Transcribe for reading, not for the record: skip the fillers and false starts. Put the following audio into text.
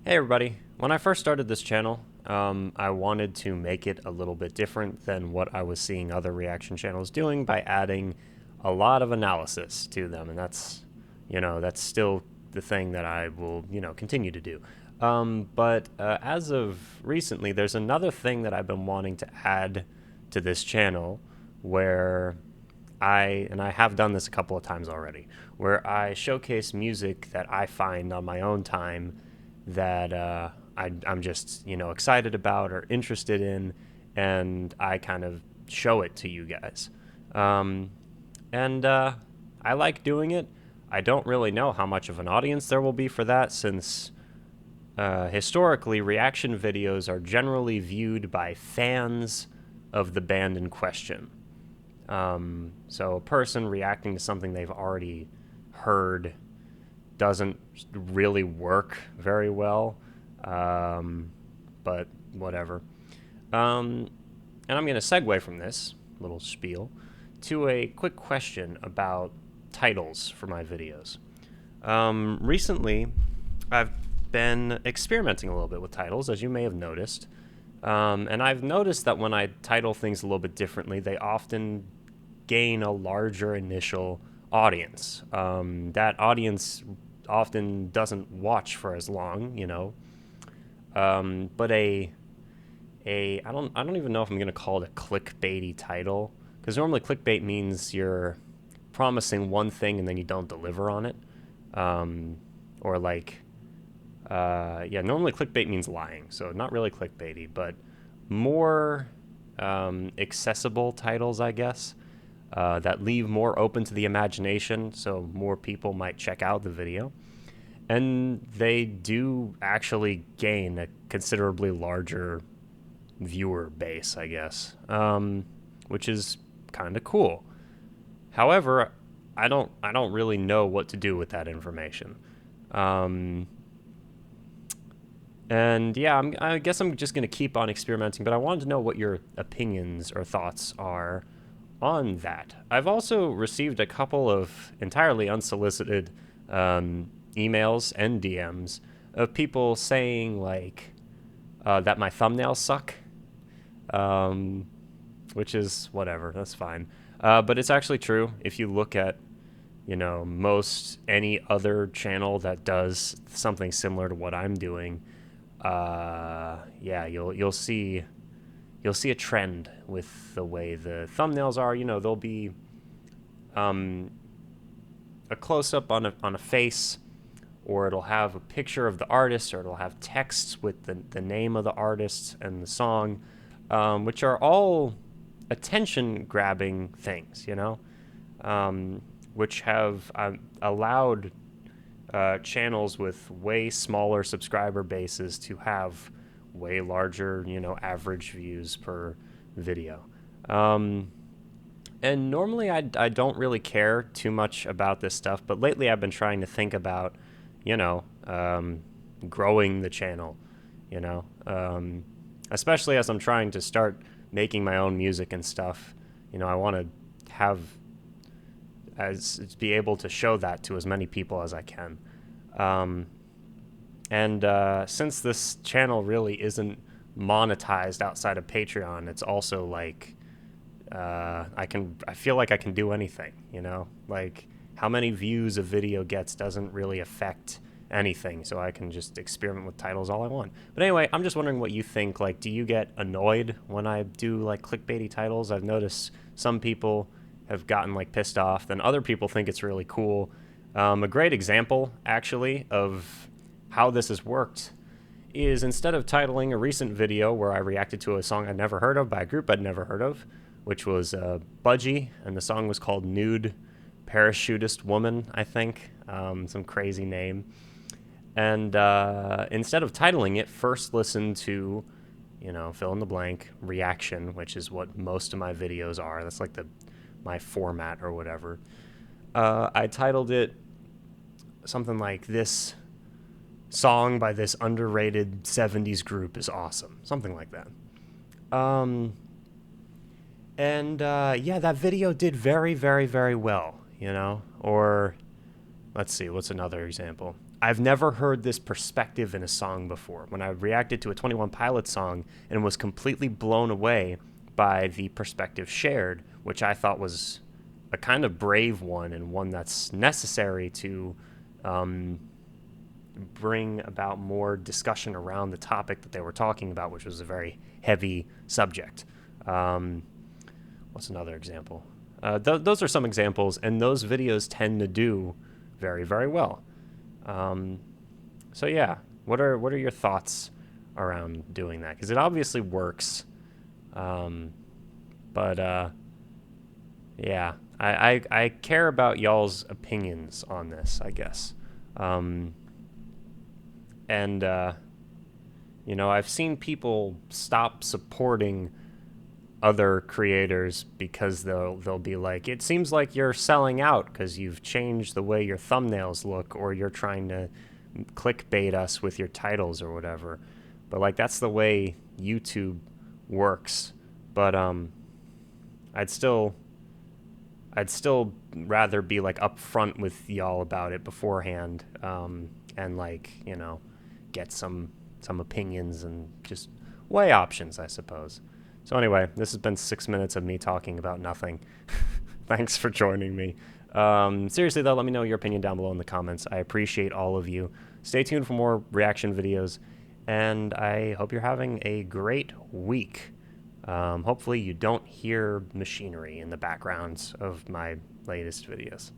Hey everybody, when I first started this channel, I wanted to make it a little bit different than what I was seeing other reaction channels doing by adding a lot of analysis to them, and that's still the thing that I will, continue to do. But as of recently, there's another thing that I've been wanting to add to this channel where I have done this a couple of times already, where I showcase music that I find on my own time that I'm just excited about or interested in, and I kind of show it to you guys. And I like doing it. I don't really know how much of an audience there will be for that, since historically reaction videos are generally viewed by fans of the band in question. So a person reacting to something they've already heard doesn't really work very well, but whatever. And I'm going to segue from this little spiel to a quick question about titles for my videos. Recently, I've been experimenting a little bit with titles, as you may have noticed. And I've noticed that when I title things a little bit differently, they often gain a larger initial audience. That audience often doesn't watch for as long, but I don't even know if I'm gonna call it a clickbaity title, because normally clickbait means you're promising one thing and then you don't deliver on it, or like normally clickbait means lying, so not really clickbaity, but more accessible titles, I guess, that leave more open to the imagination, so more people might check out the video. And they do actually gain a considerably larger viewer base, I guess, which is kind of cool. However, I don't really know what to do with that information. And yeah, I guess I'm just going to keep on experimenting, but I wanted to know what your opinions or thoughts are on that. I've also received a couple of entirely unsolicited emails and DMs of people saying, like, that my thumbnails suck, which is whatever, that's fine. But it's actually true. If you look at, most any other channel that does something similar to what I'm doing, you'll see a trend with the way the thumbnails are. There'll be a close-up on a face, or it'll have a picture of the artist, or it'll have text with the name of the artist and the song, which are all attention-grabbing things, which have allowed channels with way smaller subscriber bases to have way larger, average views per video. And normally I don't really care too much about this stuff, but lately I've been trying to think about, growing the channel, especially as I'm trying to start making my own music and stuff. I want to be able to show that to as many people as I can. And since this channel really isn't monetized outside of Patreon, it's also like, I feel like I can do anything, like how many views a video gets doesn't really affect anything, so I can just experiment with titles all I want. But anyway, I'm just wondering what you think. Like, do you get annoyed when I do like clickbaity titles? I've noticed some people have gotten like pissed off, then other people think it's really cool. A great example, actually, of how this has worked is, instead of titling a recent video where I reacted to a song I'd never heard of by a group I'd never heard of, which was Budgie, and the song was called Nude Parachutist Woman, I think, some crazy name. And instead of titling it, first listen to, fill in the blank, reaction, which is what most of my videos are. That's like my format or whatever. I titled it something like, "This song by this underrated 70s group is awesome." Something like that. That video did very, very, very well, Or, let's see, what's another example? I've never heard this perspective in a song before. When I reacted to a 21 Pilots song and was completely blown away by the perspective shared, which I thought was a kind of brave one and one that's necessary to bring about more discussion around the topic that they were talking about, which was a very heavy subject. What's another example? Those are some examples, and those videos tend to do very, very well. So yeah, what are your thoughts around doing that? Because it obviously works, but yeah, I care about y'all's opinions on this, I guess. And you know, I've seen people stop supporting other creators because they'll be like, it seems like you're selling out because you've changed the way your thumbnails look, or you're trying to clickbait us with your titles or whatever. But like, that's the way YouTube works. But I'd still rather be like upfront with y'all about it beforehand, and like, you know, get some opinions and just weigh options, I suppose. So anyway, this has been 6 minutes of me talking about nothing. Thanks for joining me. Seriously though, let me know your opinion down below in the comments. I appreciate all of you. Stay tuned for more reaction videos, and I hope you're having a great week. Hopefully you don't hear machinery in the backgrounds of my latest videos.